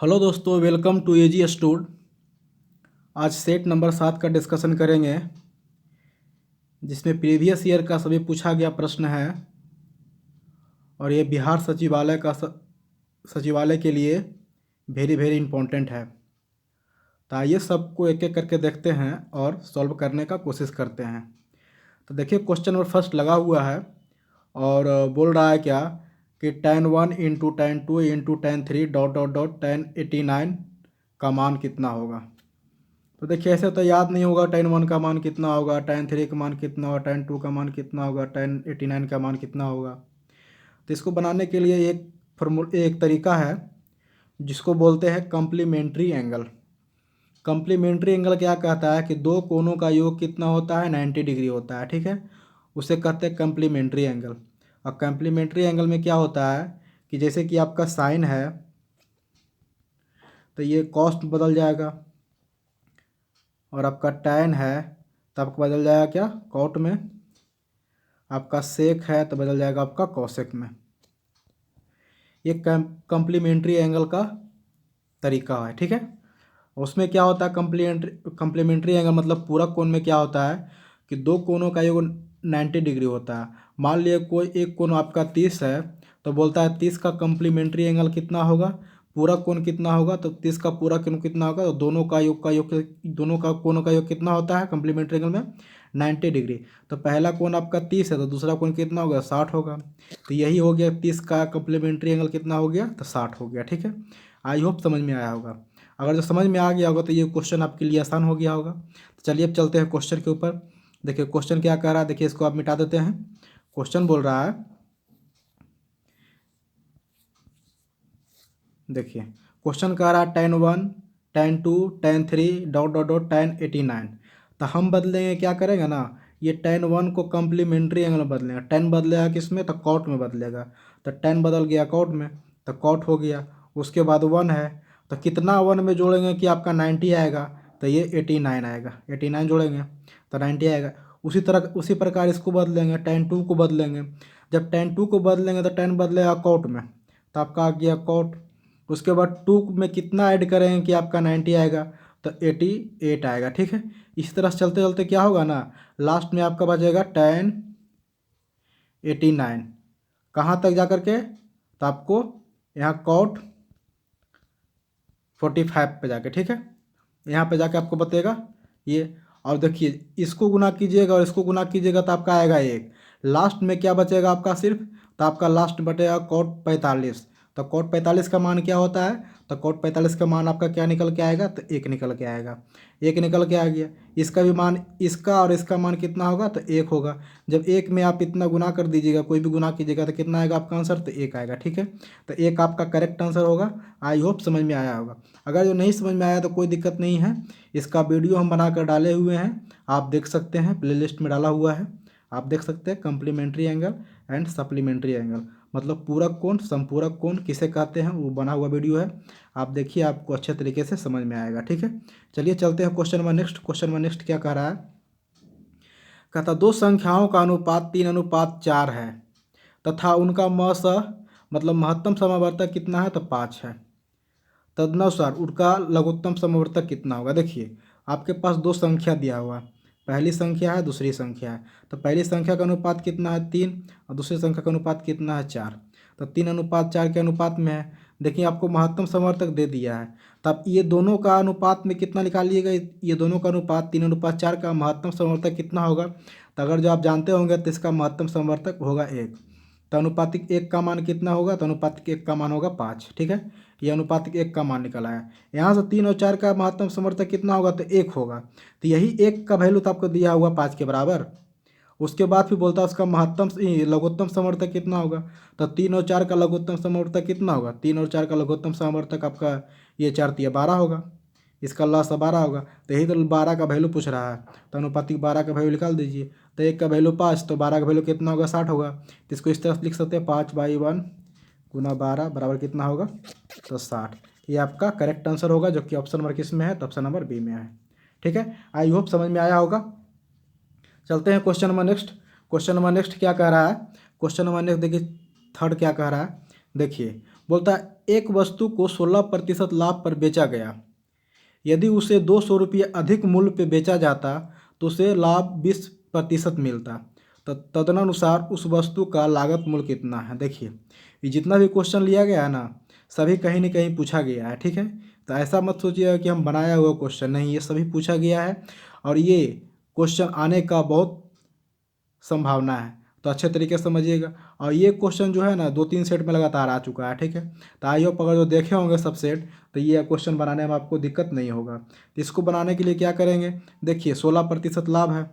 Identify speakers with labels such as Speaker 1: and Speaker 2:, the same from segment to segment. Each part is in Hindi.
Speaker 1: हेलो दोस्तों, वेलकम टू एजी स्टूड। आज सेट नंबर 7 का डिस्कशन करेंगे, जिसमें प्रीवियस ईयर का सभी पूछा गया प्रश्न है और ये बिहार सचिवालय के लिए वेरी वेरी इम्पोर्टेंट है। तो आइए सबको एक एक करके देखते हैं और सॉल्व करने का कोशिश करते हैं। तो देखिए, क्वेश्चन नंबर फर्स्ट लगा हुआ है और बोल रहा है क्या कि tan 1 into tan 2 into tan 3 dot dot dot tan 89 का मान कितना होगा। तो देखिए, ऐसे तो याद नहीं होगा tan 1 का मान कितना होगा, tan 3 का मान कितना होगा, tan 2 का मान कितना होगा, tan 89 का मान कितना होगा। तो इसको बनाने के लिए एक तरीका है जिसको बोलते हैं कम्प्लीमेंट्री एंगल। कम्प्लीमेंट्री एंगल क्या कहता है कि दो कोनों का योग कितना होता है, 90 डिग्री होता है। ठीक है, उसे कहते हैं कम्प्लीमेंट्री एंगल। और कम्प्लीमेंट्री एंगल में क्या होता है कि जैसे कि आपका साइन है तो ये कॉस्ट बदल जाएगा, और आपका टैन है तो आपका बदल जाएगा क्या, कॉट में। आपका सेक है तो बदल जाएगा आपका कॉसेक में। ये कम्प्लीमेंट्री एंगल का तरीका है। ठीक है, उसमें क्या होता है, कम्प्लीमेंट्री एंगल मतलब पूरक कोण में क्या होता है कि दो कोनों का योग 90 डिग्री होता है। मान लिया कोई एक कोण आपका 30 है तो बोलता है 30 का कम्प्लीमेंट्री एंगल कितना होगा, पूरक कोण कितना होगा। तो 30 का पूरक कोण कितना होगा, तो दोनों का कोनों का योग कितना होता है कम्प्लीमेंट्री एंगल में, 90 डिग्री। तो पहला कोण आपका 30 है तो दूसरा कोण कितना होगा, 60 होगा। तो यही हो गया, 30 का कम्प्लीमेंट्री एंगल कितना हो गया, तो 60 हो गया। ठीक है, आई होप समझ में आया होगा। अगर जो समझ में आ गया होगा तो ये क्वेश्चन आपके लिए आसान हो गया होगा। तो चलिए अब चलते हैं क्वेश्चन के ऊपर। देखिए क्वेश्चन क्या कह रहा है, देखिए इसको आप मिटा देते हैं। क्वेश्चन बोल रहा है, देखिए क्वेश्चन कह रहा है tan 1 tan 2 tan 3 dot dot dot tan 89। तो हम बदलेंगे, क्या करेंगे ना, ये tan 1 को कम्प्लीमेंट्री एंगल में बदलेंगे। tan बदलेगा किस में, तो कॉट में बदलेगा। तो tan बदल गया कॉट में, तो कॉट हो गया। उसके बाद 1 है तो कितना 1 में जोड़ेंगे कि आपका 90 आएगा, तो ये 89 आएगा। 89 जोड़ेंगे तो 90 आएगा। उसी प्रकार इसको बदलेंगे, tan 2 को बदलेंगे। जब tan 2 को बदलेंगे तो tan बदलेगा कॉट में, तो आपका आ गया कॉट। उसके बाद 2 में कितना ऐड करेंगे कि आपका 90 आएगा, तो 88 आएगा। ठीक है, इस तरह से चलते चलते क्या होगा ना, लास्ट में आपका बचेगा tan 89। कहाँ तक जा करके, तो आपको यहाँ कॉट 45 पे जाके, ठीक है, यहाँ पे जाके आपको बतेगा ये। और देखिए, इसको गुना कीजिएगा और इसको गुना कीजिएगा तो आपका आएगा 1। लास्ट में क्या बचेगा आपका सिर्फ, तो आपका लास्ट बचेगा कॉट 45। तो कॉट 45 का मान क्या होता है, तो कॉट 45 का मान आपका क्या निकल के आएगा, तो 1 निकल के आएगा। 1 निकल के आ गया। इसका भी मान, इसका और इसका मान कितना होगा, तो 1 होगा। जब 1 में आप इतना गुना कर दीजिएगा, कोई भी गुना कीजिएगा तो कितना आएगा आपका आंसर, तो 1 आएगा। ठीक है, तो 1 आपका करेक्ट आंसर होगा। आई होप समझ में आया होगा। अगर जो नहीं समझ में आया तो कोई दिक्कत नहीं है, इसका वीडियो हम बनाकर डाले हुए हैं, आप देख सकते हैं, प्लेलिस्ट में डाला हुआ है, आप देख सकते हैं। Complementary angle and supplementary angle मतलब पूरक कोण संपूरक कोण किसे कहते हैं, वो बना हुआ वीडियो है, आप देखिए, आपको अच्छे तरीके से समझ में आएगा। ठीक है, चलिए चलते हैं question number next. Question number next क्या कह रहा है, कहता दो संख्याओं का अनुपात 3:4 है तथा उनका मतलब महत्तम समावर्तक कितना है, तो 5 है। तदनुसार उनका लघुत्तम समवर्तक कितना होगा। देखिए, आपके पास दो संख्या दिया हुआ है, पहली संख्या है, दूसरी संख्या है। तो पहली संख्या का अनुपात कितना है, 3, और दूसरी संख्या का अनुपात कितना है, 4। तो 3:4 के अनुपात में है। देखिए, आपको महत्तम समवर्तक दे दिया है, तब ये दोनों का अनुपात में कितना निकालिएगा, ये दोनों का अनुपात 3:4 का महत्तम समवर्तक कितना होगा। तो अगर जो आप जानते होंगे तो इसका महत्तम समवर्तक होगा 1। तो अनुपातिक 1 का मान कितना होगा, तो अनुपातिक 1 का मान होगा 5। ठीक है, ये अनुपातिक 1 का मान निकला है। यहाँ से 3 और 4 का महत्तम समवर्तक कितना होगा, तो 1 होगा। तो यही 1 का वैल्यू तो आपको दिया हुआ 5 के बराबर। उसके बाद फिर बोलता है उसका लघुत्तम समवर्तक कितना होगा। तो 3 और 4 का लघुत्तम समवर्तक कितना होगा, 3 और 4 का लघुत्तम समवर्तक आपका ये 4 तिया 12 होगा, इसका लॉस 12 होगा। तो यही तो 12 का वैल्यू पूछ रहा है, तो अनुपातिक 12 का वैल्यू निकाल दीजिए। तो 1 का वैल्यू 5, तो 12 का वैल्यू कितना होगा, 60 होगा। तो इसको इस तरह से लिख सकते हैं, 5/1 गुना 12 बराबर कितना होगा, तो 60। ये आपका करेक्ट आंसर होगा, जो कि ऑप्शन नंबर किस में है, तो ऑप्शन नंबर बी में है। ठीक है, आई होप समझ में आया होगा। चलते हैं question number next. Question number next क्या कह रहा है, क्वेश्चन नंबर नेक्स्ट देखिए, थर्ड क्या कह रहा है, देखिए बोलता है एक वस्तु को 16% लाभ पर बेचा गया, यदि उसे 200 रुपये अधिक मूल्य पे बेचा जाता तो उसे लाभ 20% मिलता। तो तदनुसार उस वस्तु का लागत मूल्य कितना है। देखिए ये जितना भी क्वेश्चन लिया गया है ना, सभी कहीं ना कहीं पूछा गया है, ठीक है। तो ऐसा मत सोचिएगा कि हम बनाया हुआ क्वेश्चन, नहीं, ये सभी पूछा गया है और ये क्वेश्चन आने का बहुत संभावना है। तो अच्छे तरीके से समझिएगा। और ये क्वेश्चन जो है ना 2-3 सेट में लगातार आ चुका है, ठीक है। तो आई होप अगर जो देखे होंगे सब सेट, तो ये क्वेश्चन बनाने में आपको दिक्कत नहीं होगा। तो इसको बनाने के लिए क्या करेंगे, देखिए 16% लाभ है,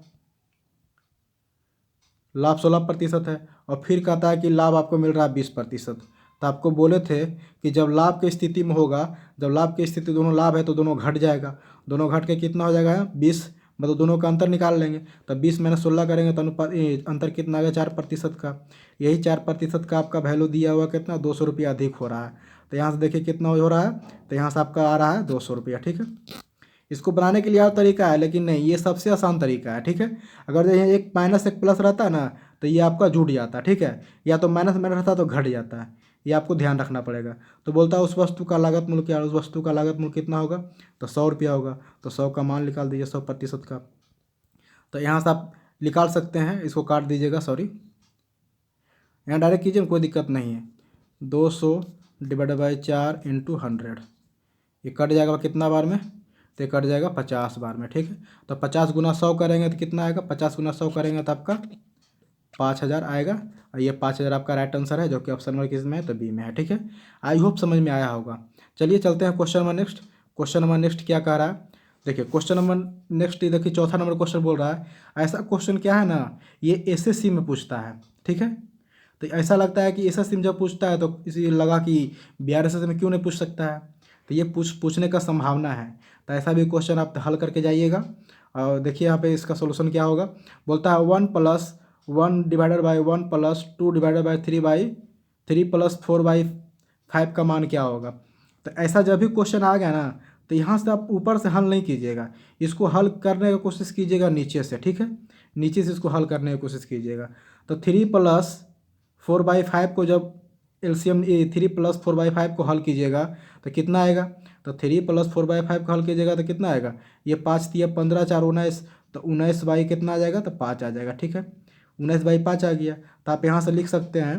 Speaker 1: लाभ 16% है, और फिर कहता है कि लाभ आपको मिल रहा है 20%। तो आपको बोले थे कि जब लाभ की स्थिति में होगा, जब लाभ की स्थिति दोनों लाभ है तो दोनों घट जाएगा, दोनों घट के कितना हो जाएगा 20, मतलब दोनों का अंतर निकाल लेंगे। तो 20 - 16 करेंगे तो अनुपात अंतर कितना आ गया 4% का। यही 4% का आपका वैल्यू दिया हुआ कितना 200 रुपया अधिक हो रहा है। तो यहाँ से देखिए कितना हो रहा है, तो यहाँ से आपका आ रहा है 200 रुपया, ठीक है। इसको बनाने के लिए और तरीका है, लेकिन नहीं, ये सबसे आसान तरीका है, ठीक है। अगर ये एक माइनस एक प्लस रहता है ना, तो ये आपका जुड़ जाता है, ठीक है। या तो माइनस माइनस रहता है तो घट जाता है, ये आपको ध्यान रखना पड़ेगा। तो बोलता है उस वस्तु का लागत मूल्य क्या है, उस वस्तु का लागत मूल्य कितना होगा, तो 100 रुपया होगा। तो 100 का मान निकाल दीजिए 100% का। तो यहाँ से आप निकाल सकते हैं, इसको काट दीजिएगा, सॉरी, यहाँ डायरेक्ट कीजिए, कोई दिक्कत नहीं है। 200/4 × 100, ये कट जाएगा कितना बार में, तो ये कट जाएगा 50 बार में, ठीक है। तो 50 × 100 करेंगे तो कितना आएगा, 50 × 100 करेंगे तो आपका 5000 आएगा। और ये 5000 आपका राइट आंसर है, जो कि ऑप्शन नंबर किस में है, तो बी में है, ठीक है। आई होप समझ में आया होगा। चलिए चलते हैं question number next. Question number next क्या कह रहा है, देखिए क्वेश्चन नंबर नेक्स्ट, देखिए चौथा नंबर क्वेश्चन बोल रहा है, ऐसा क्वेश्चन क्या है ना, ये एसएससी में पूछता है, ठीक है। तो ऐसा लगता है कि एसएससी में जब पूछता है तो इसी लगा कि बीआरएसएस में क्यों नहीं पूछ सकता है, तो ये पूछने का संभावना है। तो ऐसा भी क्वेश्चन आप हल करके जाइएगा। और देखिए यहाँ पे इसका सोल्यूशन क्या होगा, बोलता है 1+1 डिवाइडेड बाई 1+2 डिवाइडेड बाई 3 + 4/5 का मान क्या होगा। तो ऐसा जब भी क्वेश्चन आ गया ना, तो यहाँ से आप ऊपर से हल नहीं कीजिएगा, इसको हल करने की कोशिश कीजिएगा नीचे से, ठीक है। नीचे से इसको हल करने की कोशिश कीजिएगा। तो 3+4/5 को जब एलसीएम 3+4/5 को हल कीजिएगा तो कितना आएगा, तो 3+4/5 को हल कीजिएगा तो कितना आएगा, ये 5×3 = 15, 4×19, तो 19 बाई कितना आ जाएगा, तो 5 आ जाएगा, ठीक है। 19/5 आ गया। तो आप यहाँ से लिख सकते हैं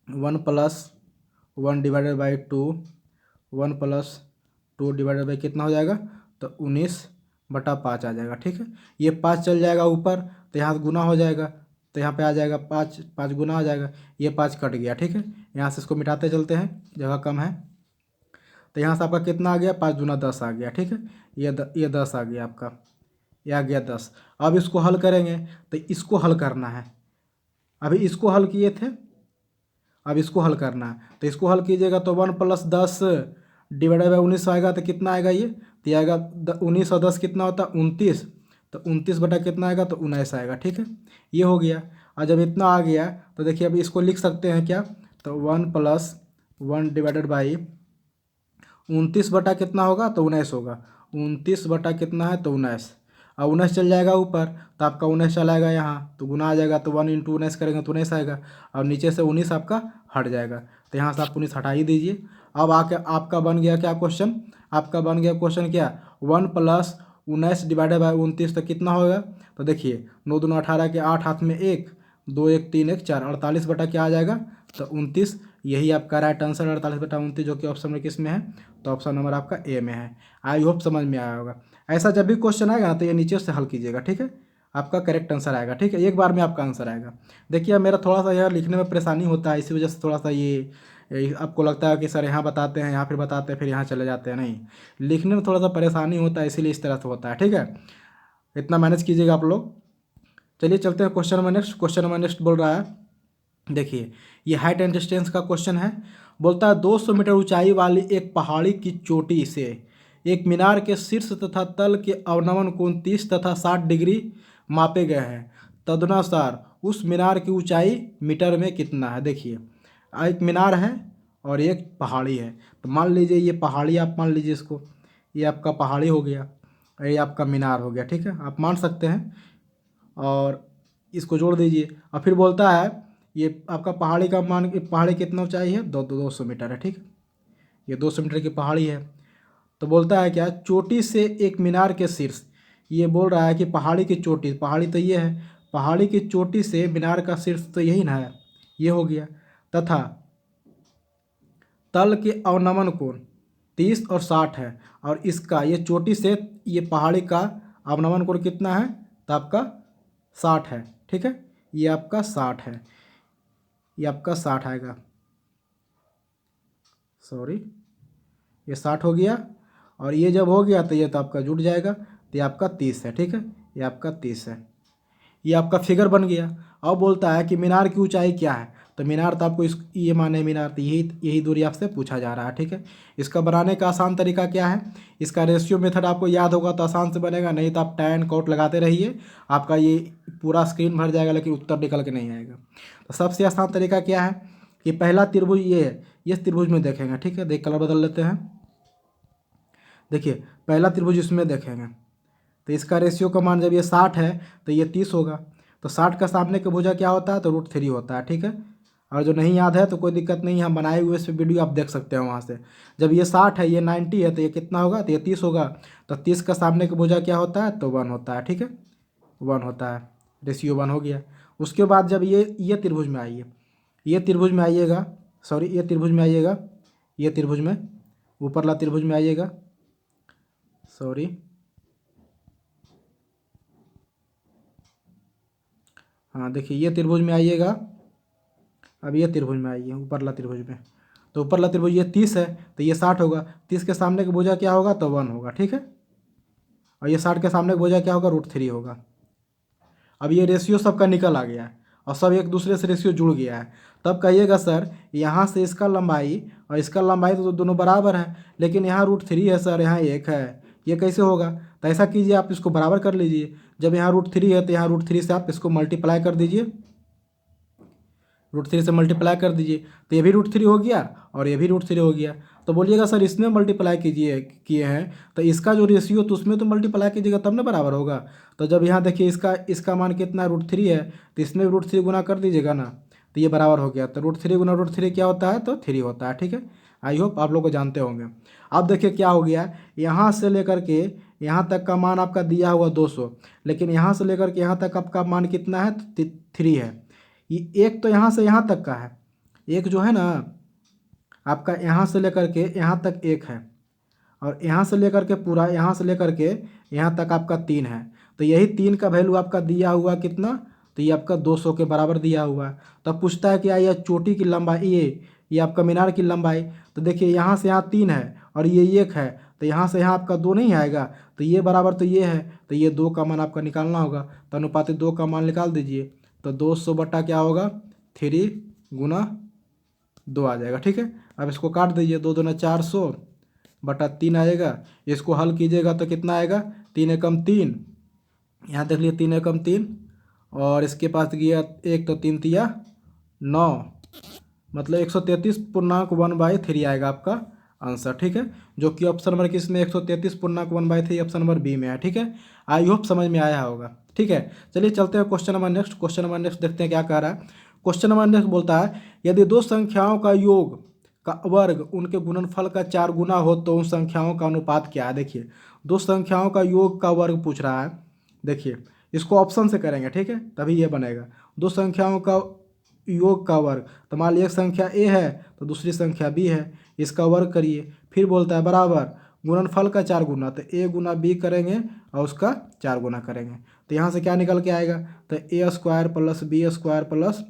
Speaker 1: 1+1 डिवाइडेड बाई 2, 1+2 डिवाइडेड बाई कितना हो जाएगा, तो 19/5 आ जाएगा, ठीक है। ये 5 चल जाएगा ऊपर, तो यहाँ से गुना हो जाएगा, तो यहाँ पे आ जाएगा 5, 5 गुना हो जाएगा, ये 5 कट गया, ठीक है। यहाँ से इसको मिटाते चलते हैं, जगह कम है। तो यहाँ से आपका कितना आ गया, 5 दूना 10 आ गया, ठीक है। ये 10 आ गया आपका, ये आ गया 10। अब इसको हल करेंगे, तो इसको हल करना है, अभी इसको हल किए थे, अब इसको हल करना है। तो इसको हल कीजिएगा तो 1+10 डिवाइडेड बाई 19 आएगा, तो कितना आएगा ये, तो आएगा 19 और 10 कितना होता है 29, तो 29 बटा कितना आएगा, तो 19 आएगा, ठीक है। ये हो गया। और जब इतना आ गया तो देखिए अभी इसको लिख सकते हैं क्या, तो 1+1 डिवाइडेड बाई 29 बटा कितना होगा, तो 19 होगा, 29 बटा कितना है, तो 19, और 19 चल जाएगा ऊपर, तो आपका 19 चला आएगा यहाँ, तो गुना आ जाएगा, तो 1 × 19 करेंगे तो 19 आएगा, और नीचे से 19 आपका हट जाएगा, तो यहाँ से आप 19 हटा ही दीजिए। अब आके आपका बन गया क्या क्वेश्चन, आपका बन गया क्वेश्चन क्या, 1+19 डिवाइडेड बाई 29, तो कितना होगा, तो देखिए 9 दूना 18 के 8, हाथ में 1, 2 1 3 1 4, 48 बटा क्या आ जाएगा, तो 29। यही आपका राइट आंसर 48/29, जो कि ऑप्शन में किस में है, तो ऑप्शन नंबर आपका ए में है। आई होप समझ में आया होगा। ऐसा जब भी क्वेश्चन आएगा ना, तो ये नीचे से हल कीजिएगा, ठीक है। आपका करेक्ट आंसर आएगा, ठीक है, एक बार में आपका आंसर आएगा। देखिए मेरा थोड़ा सा यहाँ लिखने में परेशानी होता है, इसी वजह से थोड़ा सा ये आपको लगता है कि सर यहाँ बताते हैं, यहाँ फिर बताते हैं, फिर यहाँ चले जाते हैं, नहीं, लिखने में थोड़ा सा परेशानी होता है, इसीलिए इस तरह से होता है, ठीक है। इतना मैनेज कीजिएगा आप लोग। चलिए चलते हैं question number next. Question number next बोल रहा है, देखिए ये हाइट एंड डिस्टेंस का क्वेश्चन है। बोलता है 200 मीटर ऊंचाई वाली एक पहाड़ी की चोटी से एक मीनार के शीर्ष तथा तल के अवनमन कोण 30 तथा 60 डिग्री मापे गए हैं। तदनुसार उस मीनार की ऊंचाई मीटर में कितना है। देखिए एक मीनार है और एक पहाड़ी है, तो मान लीजिए ये पहाड़ी, आप मान लीजिए इसको, ये आपका पहाड़ी हो गया और ये आपका मीनार हो गया, ठीक है, आप मान सकते हैं। और इसको जोड़ दीजिए। और फिर बोलता है ये आपका पहाड़ी का मान, पहाड़ी कितना ऊंचाई है, 200 मीटर है, ठीक है। ये 200 मीटर की पहाड़ी है। तो बोलता है क्या, चोटी से एक मीनार के शीर्ष, ये बोल रहा है कि पहाड़ी की चोटी, पहाड़ी तो ये है, पहाड़ी की चोटी से मीनार का शीर्ष तो यही ना है, ये हो गया। तथा तल के अवनमन कोण 30 और 60 है, और इसका ये चोटी से ये पहाड़ी का अवनमन कोण कितना है, तो आपका 60 है, ठीक है। ये आपका 60 है, ये आपका 60 आएगा, सॉरी, ये 60 हो गया। और ये जब हो गया तो ये तो आपका जुड़ जाएगा, तो ये आपका 30 है, ठीक है। ये आपका 30 है, ये आपका फिगर बन गया। अब बोलता है कि मीनार की ऊंचाई क्या है, तो मीनार तो आपको इस ये माने मीनार, तो यही यही दूरी आपसे पूछा जा रहा है, ठीक है। इसका बनाने का आसान तरीका क्या है, इसका रेशियो मेथड आपको याद होगा तो आसान से बनेगा, नहीं तो आप tan cot लगाते रहिए, आपका ये पूरा स्क्रीन भर जाएगा लेकिन उत्तर निकल के नहीं आएगा। तो सबसे आसान तरीका क्या है कि पहला त्रिभुज ये है, इस त्रिभुज में देखेंगे, ठीक है। देख कलर बदल लेते हैं, देखिए पहला त्रिभुज इसमें देखेंगे, तो इसका रेशियो का मान जब ये 60 है तो ये 30 होगा। तो 60 का सामने का भुजा क्या होता है, तो √3 होता है, ठीक है। और जो नहीं याद है तो कोई दिक्कत नहीं है, हम बनाए हुए इस वीडियो आप देख सकते हैं वहाँ से। जब ये 60 है, ये 90 है, तो ये कितना होगा, तो ये 30 होगा। तो 30 का सामने का भुजा क्या होता है, तो 1 होता है, ठीक है, 1 होता है, रेशियो 1 हो गया। उसके बाद जब ये त्रिभुज में आइए, ये त्रिभुज में आइएगा, सॉरी ये त्रिभुज में आइएगा, ये त्रिभुज में, ऊपरला त्रिभुज में आइएगा, सॉरी, हाँ देखिए ये त्रिभुज में आइएगा, अब ये त्रिभुज में आइए, ऊपरला त्रिभुज में। तो ऊपरला त्रिभुज ये 30 है, तो ये 60 होगा, 30 के सामने का भुजा क्या होगा, तो 1 होगा, ठीक है। और ये 60 के सामने का भुजा क्या होगा, √3 होगा। अब ये रेशियो सबका निकल आ गया है और सब एक दूसरे से रेशियो जुड़ गया है। तब कहिएगा सर यहाँ से इसका लंबाई और इसका लंबाई तो दोनों बराबर है, लेकिन यहाँ √3 है सर, यहाँ 1 है, ये कैसे होगा। तो ऐसा कीजिए, आप इसको बराबर कर लीजिए। जब यहाँ √3 है तो यहाँ √3 से आप इसको मल्टीप्लाई कर दीजिए, √3 से मल्टीप्लाई कर दीजिए, तो ये भी √3 हो गया और ये भी √3 हो गया। तो बोलिएगा सर इसमें मल्टीप्लाई कीजिए, किए हैं तो इसका जो रेशियो तो उसमें तो मल्टीप्लाई कीजिएगा तब ना बराबर होगा। तो जब यहाँ देखिए इसका मान कितना √3 है, तो इसमें भी √3 गुना कर दीजिएगा ना, तो ये बराबर हो गया। तो √3 गुना √3 क्या होता है, तो 3 होता है, ठीक है। आई होप आप लोग को जानते होंगे। अब देखिए क्या हो गया, यहाँ से लेकर के यहाँ तक का मान आपका दिया हुआ 200, लेकिन यहाँ से लेकर के यहाँ तक आपका मान कितना है, तो 3 है। ये एक तो यहाँ से यहाँ तक का है, एक जो है ना आपका यहाँ से लेकर के यहाँ तक 1 है, और यहाँ से लेकर के पूरा यहाँ से लेकर के यहाँ तक आपका 3 है। तो यही 3 का वैल्यू आपका दिया हुआ कितना, तो ये आपका 200 के बराबर दिया हुआ है। तब पूछता है कि ये चोटी की लंबाई, ये आपका मीनार की लंबाई, तो देखिए यहाँ से यहाँ 3 है और ये 1 है, तो यहाँ से यहाँ आपका 2 नहीं आएगा, तो ये बराबर तो ये है, तो ये 2 का मान आपका निकालना होगा। तो अनुपातिक 2 का मान निकाल दीजिए, तो 200 बटा क्या होगा, 3 गुना 2 आ जाएगा, ठीक है। अब इसको काट दीजिए, 2 दूना 400 बटा 3 आएगा। इसको हल कीजिएगा तो कितना आएगा, 3 एकम 3, यहाँ देख लीजिए 3 एकम 3, और इसके पास गया 1, तो 3 तिया 9, मतलब 133.1/3 आएगा आपका आंसर, ठीक है। जो कि ऑप्शन नंबर किस में, 133.1/3 ऑप्शन नंबर बी में है, ठीक है। आई होप समझ में आया होगा, ठीक है। चलिए चलते हैं question number next. Question number next देखते हैं क्या कह रहा है। क्वेश्चन नंबर नेक्स्ट बोलता है, यदि दो संख्याओं का योग का वर्ग उनके गुणनफल का 4 गुना हो तो उन संख्याओं का अनुपात क्या है। देखिए दो संख्याओं का योग का वर्ग पूछ रहा है, देखिए इसको ऑप्शन से करेंगे, ठीक है, तभी ये बनेगा। दो संख्याओं का योग का वर्ग, तो मान लीजिए एक संख्या ए है तो दूसरी संख्या बी है, इसका वर्ग करिए, फिर बोलता है बराबर गुणनफल का 4 गुना, तो ए गुना बी करेंगे और उसका 4 गुना करेंगे, तो यहाँ से क्या निकल के आएगा, तो a² + b² +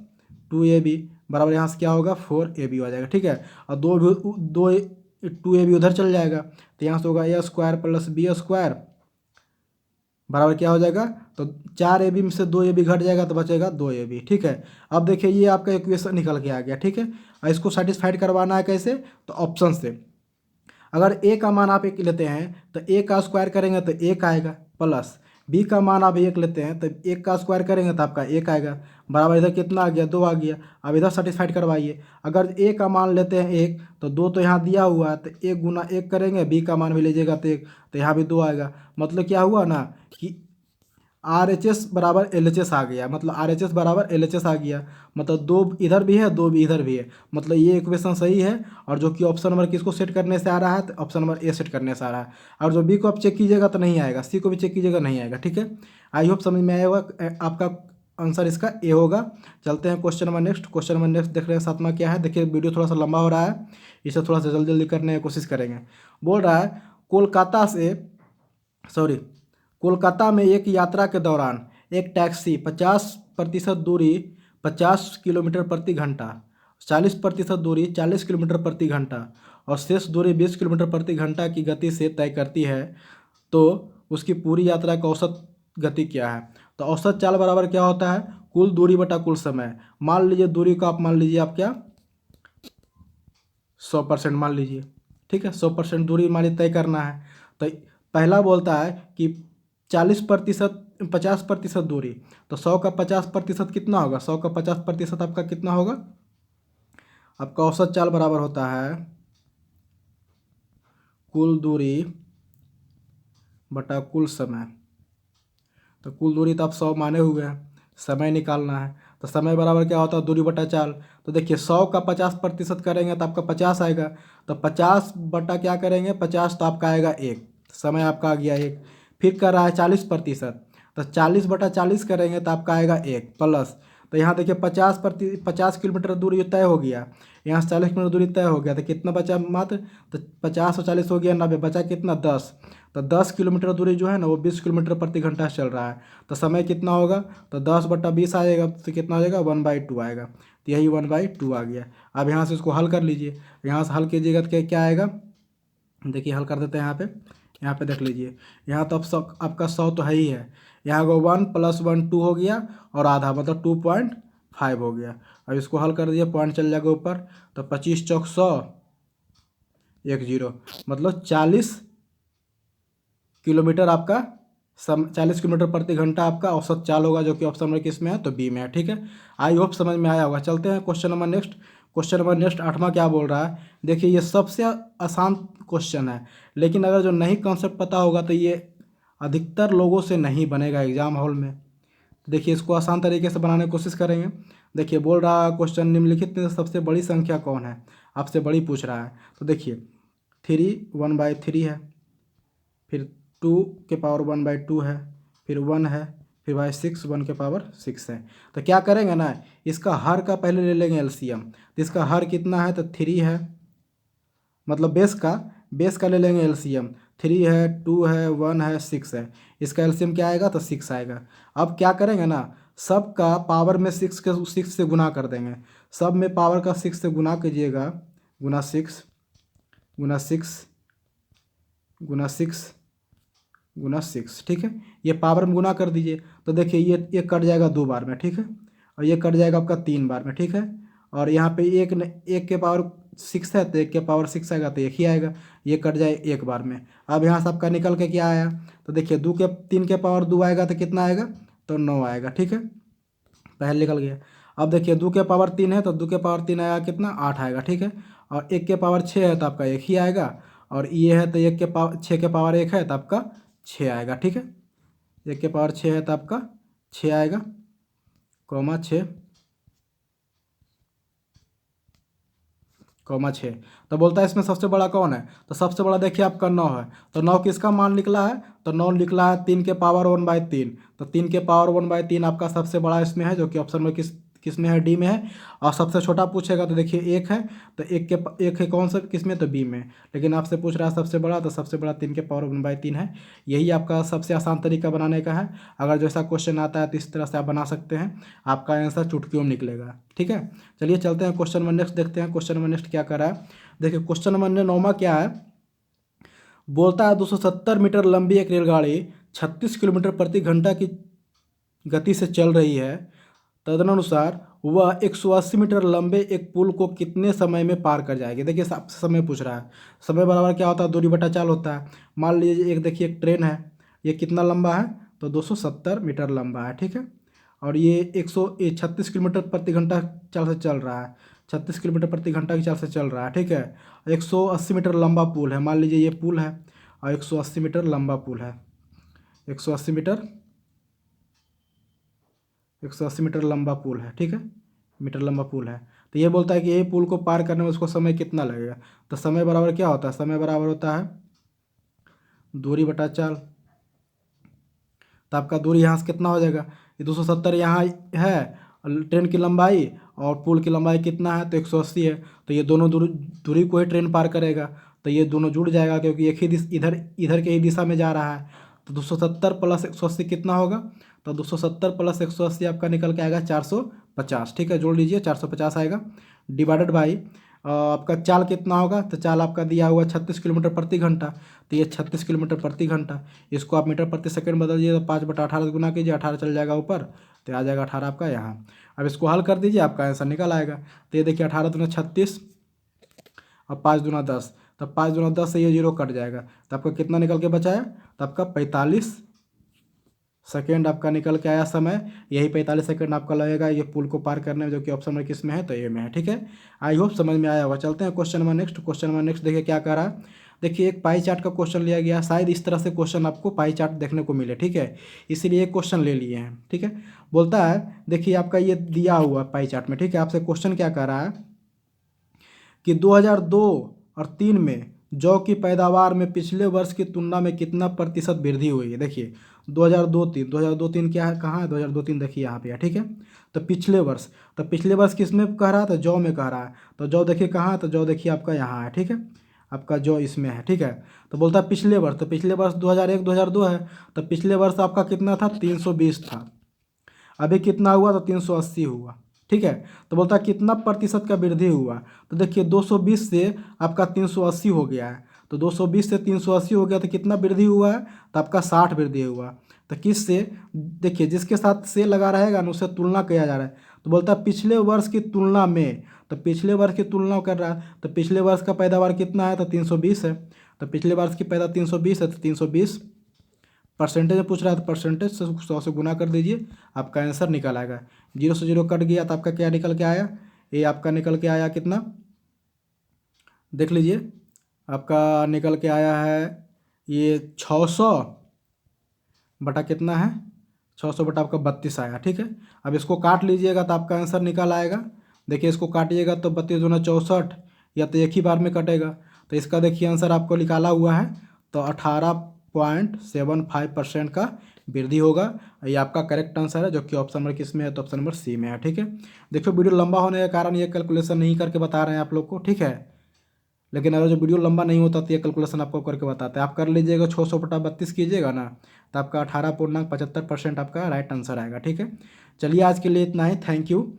Speaker 1: 2ab बराबर यहाँ से क्या होगा, 4ab आ जाएगा, ठीक है। और 2ab उधर चल जाएगा, तो यहाँ से होगा a² + b² बराबर क्या हो जाएगा, तो 4ab में से 2ab घट जाएगा तो बचेगा 2ab, ठीक है। अब देखिए ये आपका इक्वेशन निकल के आ गया, ठीक है। और इसको सेटिस्फाइड करवाना है कैसे, तो ऑप्शन से। अगर a का मान आप 1 लेते हैं तो a का स्क्वायर करेंगे तो 1 आएगा, प्लस b का मान आप 1 लेते हैं तो 1 का स्क्वायर करेंगे तो आपका 1 आएगा, बराबर इधर कितना आ गया, 2 आ गया। अब इधर सेटिस्फाइड करवाइए, अगर a का मान लेते हैं 1 तो 2 तो यहाँ दिया हुआ है, तो 1 गुना 1 करेंगे, b का मान भी लीजिएगा तो 1, तो यहाँ भी 2 आएगा। मतलब क्या हुआ ना कि RHS बराबर LHS आ गया, मतलब RHS बराबर LHS आ गया, मतलब दो इधर भी है दो भी इधर भी है, मतलब ये इक्वेशन सही है। और जो कि ऑप्शन नंबर किसको सेट करने से आ रहा है, तो ऑप्शन नंबर ए सेट करने से आ रहा है। और जो बी को आप चेक कीजिएगा तो नहीं आएगा, सी को भी चेक कीजिएगा नहीं आएगा, ठीक है। आई होप समझ में आया होगा, आपका आंसर इसका ए होगा। चलते हैं question number next. Question number next देख रहे हैं सातवां क्या है। देखिए वीडियो थोड़ा सा लंबा हो रहा है, इसे थोड़ा सा जल्दी जल्दी करने की कोशिश करेंगे। बोल रहा है कोलकाता से सॉरी कोलकाता में एक यात्रा के दौरान एक टैक्सी 50% दूरी 50 किलोमीटर प्रति घंटा, 40% दूरी 40 किलोमीटर प्रति घंटा और शेष दूरी 20 किलोमीटर प्रति घंटा की गति से तय करती है, तो उसकी पूरी यात्रा का औसत गति क्या है। तो औसत चाल बराबर क्या होता है, कुल दूरी बटा कुल समय। मान लीजिए दूरी को आप मान लीजिए आप क्या 100% मान लीजिए, ठीक है। 100% दूरी मान लीजिए तय करना है। तो पहला बोलता है कि 40% 50% दूरी, तो 100 का 50% कितना होगा, 100 का 50% आपका कितना होगा, आपका औसत चाल बराबर होता है कुल दूरी बटा कुल समय। तो कुल दूरी तो आप 100 माने हुए हैं, समय निकालना है, तो समय बराबर क्या होता है दूरी बटा चाल। तो देखिए 100 का 50% करेंगे तो आपका 50 आएगा, तो 50 बटा क्या करेंगे 50, तो आपका आएगा 1, समय आपका आ गया 1। फिर कर रहा है 40%, तो 40/40 करेंगे तो आपका आएगा 1 प्लस। तो यहाँ देखिए 50 किलोमीटर दूरी तय हो गया, यहाँ से 40 किलोमीटर दूरी तय हो गया, तो कितना बचा मात्र, तो 50 और 40 हो गया 90, बचा कितना 10। तो 10 किलोमीटर दूरी जो है ना वो 20 किलोमीटर प्रति घंटा चल रहा है, तो समय कितना होगा, तो 10/20 आएगा, तो कितना हो जाएगा 1/2 आएगा। तो यही 1/2 आ गया। अब यहाँ से इसको हल कर लीजिए, यहाँ से हल कीजिएगा तो क्या क्या आएगा, देखिए हल कर देते हैं यहाँ पे देख लीजिए। यहाँ तो अब आपका 100 तो है ही है, यहाँ को 1 + 1 2 हो गया और आधा मतलब 2.5 हो गया। अब इसको हल कर दिए, पॉइंट चल जाएगा ऊपर, तो 25 चौक 100 1 0, मतलब 40 किलोमीटर आपका 40 किलोमीटर प्रति घंटा आपका औसत चाल होगा, जो कि ऑप्शन नंबर किस में है, तो बी में है, ठीक है। आई होप समझ में आया होगा। चलते हैं question number next. Question number next 8वां क्या बोल रहा है, देखिए ये सबसे आसान क्वेश्चन है, लेकिन अगर जो नहीं कॉन्सेप्ट पता होगा तो ये अधिकतर लोगों से नहीं बनेगा एग्जाम हॉल में। देखिए इसको आसान तरीके से बनाने की कोशिश करेंगे। देखिए बोल रहा है क्वेश्चन निम्नलिखित में सबसे बड़ी संख्या कौन है, आपसे बड़ी पूछ रहा है। तो देखिए 3 1/3 है, फिर 2 के पावर 1/2 है, फिर 1 है, फिर बाई 6 1 के पावर 6 है। तो क्या करेंगे ना, इसका हर का पहले ले लेंगे एलसीएम। तो इसका हर कितना है, तो 3 है, मतलब बेस का ले लेंगे एलसीएम। 3 है 2 है 1 है 6 है, इसका एलसीएम क्या आएगा, तो 6 आएगा। अब क्या करेंगे ना, सब का पावर में 6 से गुना कर देंगे। सब में पावर का 6 से गुना कीजिएगा, गुना 6 गुना 6 गुना 6 गुना 6, ठीक है। ये पावर में गुना कर दीजिए, तो देखिए ये कट जाएगा 2 बार में, ठीक है। और ये कट जाएगा आपका 3 बार में, ठीक है। और यहाँ पे एक के पावर 6 है, तो 1 के पावर 6 आएगा, तो 1 ही आएगा। ये कट जाए 1 बार में। अब यहाँ से आपका निकल के क्या आया, तो देखिए 3 के पावर 2 आएगा तो कितना आएगा, तो 9 आएगा, ठीक है। पहले निकल गया। अब देखिए 2 के पावर 3 है, तो 2 के पावर 3 आएगा कितना, 8 आएगा, ठीक है। और 1 के पावर 6 है तो आपका 1 ही आएगा। और ये है तो 6 के पावर 1 है तो आपका 6 आएगा, ठीक है। 1 के पावर 6 है तो आपका 6 आएगा, कॉमा 6 कॉमा 6। तो बोलता है इसमें सबसे बड़ा कौन है, तो सबसे बड़ा देखिए आपका 9 है। तो 9 किसका मान निकला है, तो 9 निकला है 3 के पावर 1/3। तो 3 के पावर 1/3 आपका सबसे बड़ा इसमें है, जो कि ऑप्शन में किस में है, डी में है। और सबसे छोटा पूछेगा तो देखिए 1 है, तो एक है कौन सा किस में, तो बी में। लेकिन आपसे पूछ रहा है सबसे बड़ा, तो सबसे बड़ा 3 के पावर 1/3 है। यही आपका सबसे आसान तरीका बनाने का है। अगर जैसा क्वेश्चन आता है तो इस तरह से आप बना सकते हैं, आपका आंसर चुटकियों में निकलेगा, ठीक है। चलिए चलते हैं क्वेश्चन नंबर नेक्स्ट, देखते हैं क्वेश्चन नंबर नेक्स्ट क्या कर रहा है। देखिए क्वेश्चन नंबर 9वां क्या है, बोलता है 270 मीटर लंबी एक रेलगाड़ी 36 किलोमीटर प्रति घंटा की गति से चल रही है। तदनुसार वह 180 मीटर लंबे एक पुल को कितने समय में पार कर जाएगी। देखिए समय पूछ रहा है। समय बराबर क्या होता है, दूरी बटा चाल होता है। मान लीजिए देखिए एक ट्रेन है, ये कितना लंबा है, तो 270 मीटर लंबा है, ठीक है। और ये 136 किलोमीटर प्रति घंटा चाल से चल रहा है, 36 किलोमीटर प्रति घंटा की चाल से चल रहा है, ठीक है। 180 मीटर लंबा पुल है, मान लीजिए ये पुल है और 180 मीटर लंबा पुल है, 180 मीटर 180 मीटर लंबा पुल है, ठीक है, मीटर लंबा पुल है। तो ये बोलता है कि ये पुल को पार करने में उसको समय कितना लगेगा। तो समय बराबर क्या होता है, समय बराबर होता है दूरी बटा चाल। तो आपका दूरी यहाँ से कितना हो जाएगा, ये 270 यहाँ है, ट्रेन की लंबाई और पुल की लंबाई कितना है, तो 180 है। तो ये दोनों दूरी को ही ट्रेन पार करेगा, तो ये दोनों जुड़ जाएगा क्योंकि एक ही इधर इधर के ही दिशा में जा रहा है। तो 270 प्लस 180 कितना होगा, तो 270 प्लस 180 आपका निकल के आएगा 450, ठीक है, जोड़ लीजिए 450 आएगा। डिवाइडेड बाई आपका चाल कितना होगा, तो चाल आपका दिया हुआ 36 किलोमीटर प्रति घंटा। तो ये 36 किलोमीटर प्रति घंटा, इसको आप मीटर प्रति सेकंड बदलिए तो 5/18 गुना कीजिए, 18 चल जाएगा ऊपर, तो आ जाएगा 18 आपका यहाँ। अब इसको हल कर दीजिए, आपका आंसर निकल आएगा। तो ये देखिए 18 दूना 36 और 5 दूना 10, तो 5 दूना 10 से ये जीरो कट जाएगा, तो आपका कितना निकल के बचा है, तो आपका 45 सेकेंड आपका निकल के आया समय। यही 45 सेकंड आपका लगेगा ये पुल को पार करने में, जो कि ऑप्शन नंबर किस में है, तो ए में है, ठीक है। आई होप समझ में आया होगा। चलते हैं question number next. Question number next देखिए क्या कह रहा है। देखिए एक पाई चार्ट का क्वेश्चन लिया गया, शायद इस तरह से क्वेश्चन आपको पाई चार्ट देखने को मिले, ठीक है, इसीलिए एक क्वेश्चन ले लिए हैं, ठीक है। बोलता है देखिए आपका ये दिया हुआ पाई चार्ट में, ठीक है, आपसे क्वेश्चन क्या कह रहा है कि 2002 और 3 में जौ की पैदावार में पिछले वर्ष की तुलना में कितना प्रतिशत वृद्धि हुई है। देखिए 2002-3 क्या है, कहाँ है 2002-3, देखिए यहाँ पे है, ठीक है। तो पिछले वर्ष, तो पिछले वर्ष किस में कह रहा है, तो जौ में कह रहा है। तो जौ देखिए कहाँ है, तो जौ देखिए आपका यहाँ है, ठीक है, आपका जौ इसमें है, ठीक है। तो बोलता है पिछले वर्ष, तो पिछले वर्ष 2001-2002 है, तो पिछले वर्ष आपका कितना था, 320 था। अभी कितना हुआ, तो 380 हुआ, ठीक है। तो बोलता है कितना प्रतिशत का वृद्धि हुआ, तो देखिए 220 से आपका 380 हो गया है, तो 220 से 380 हो गया, तो कितना वृद्धि हुआ है, तो आपका 60 वृद्धि हुआ। तो किस से, देखिए जिसके साथ से लगा रहेगा ना उससे तुलना किया जा रहा है। तो बोलता है पिछले वर्ष की तुलना में, तो पिछले वर्ष की तुलना कर रहा है, तो पिछले वर्ष का पैदावार कितना है, तो 320 है। तो पिछले वर्ष की पैदा 320 है, तो 320 परसेंटेज में पूछ रहा है, तो परसेंटेज से 100 से गुना कर दीजिए, आपका आंसर निकल आएगा। 0 से 0 कट गया, तो आपका क्या निकल के आया, ये आपका निकल के आया कितना, देख लीजिए, आपका निकल के आया है ये 600 बटा कितना है, 600 बटा आपका 32 आया, ठीक है। अब इसको काट लीजिएगा तो आपका आंसर निकल आएगा। देखिए इसको काटिएगा तो 32 दूना 64, या तो एक ही बार में कटेगा। तो इसका देखिए आंसर आपको निकाला हुआ है, तो 18.75% का वृद्धि होगा। ये आपका करेक्ट आंसर है, जो कि ऑप्शन नंबर किस में है, तो ऑप्शन नंबर सी में है, ठीक है। देखो वीडियो लंबा होने के कारण ये कैलकुलेशन नहीं करके बता रहे हैं आप लोग को, ठीक है, लेकिन अगर जो वीडियो लंबा नहीं होता तो ये कैलकुलेशन आपको करके बताते हैं। आप कर लीजिएगा, 600 बटा 32 कीजिएगा ना, तो आपका 18.75% आपका राइट आंसर आएगा, ठीक है। चलिए आज के लिए इतना ही, थैंक यू।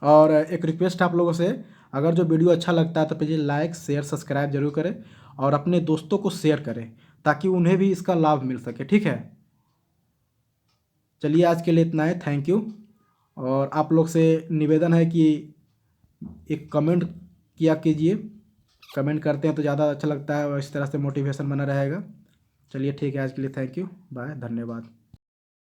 Speaker 1: और एक रिक्वेस्ट आप लोगों से, अगर जो वीडियो अच्छा लगता है तो प्लीज़ लाइक शेयर सब्सक्राइब जरूर करें और अपने दोस्तों को शेयर करें ताकि उन्हें भी इसका लाभ मिल सके, ठीक है। चलिए आज के लिए इतना है, थैंक यू। और आप लोग से निवेदन है कि एक कमेंट किया कीजिए, कमेंट करते हैं तो ज़्यादा अच्छा लगता है और इस तरह से मोटिवेशन बना रहेगा। चलिए ठीक है, आज के लिए थैंक यू, बाय, धन्यवाद।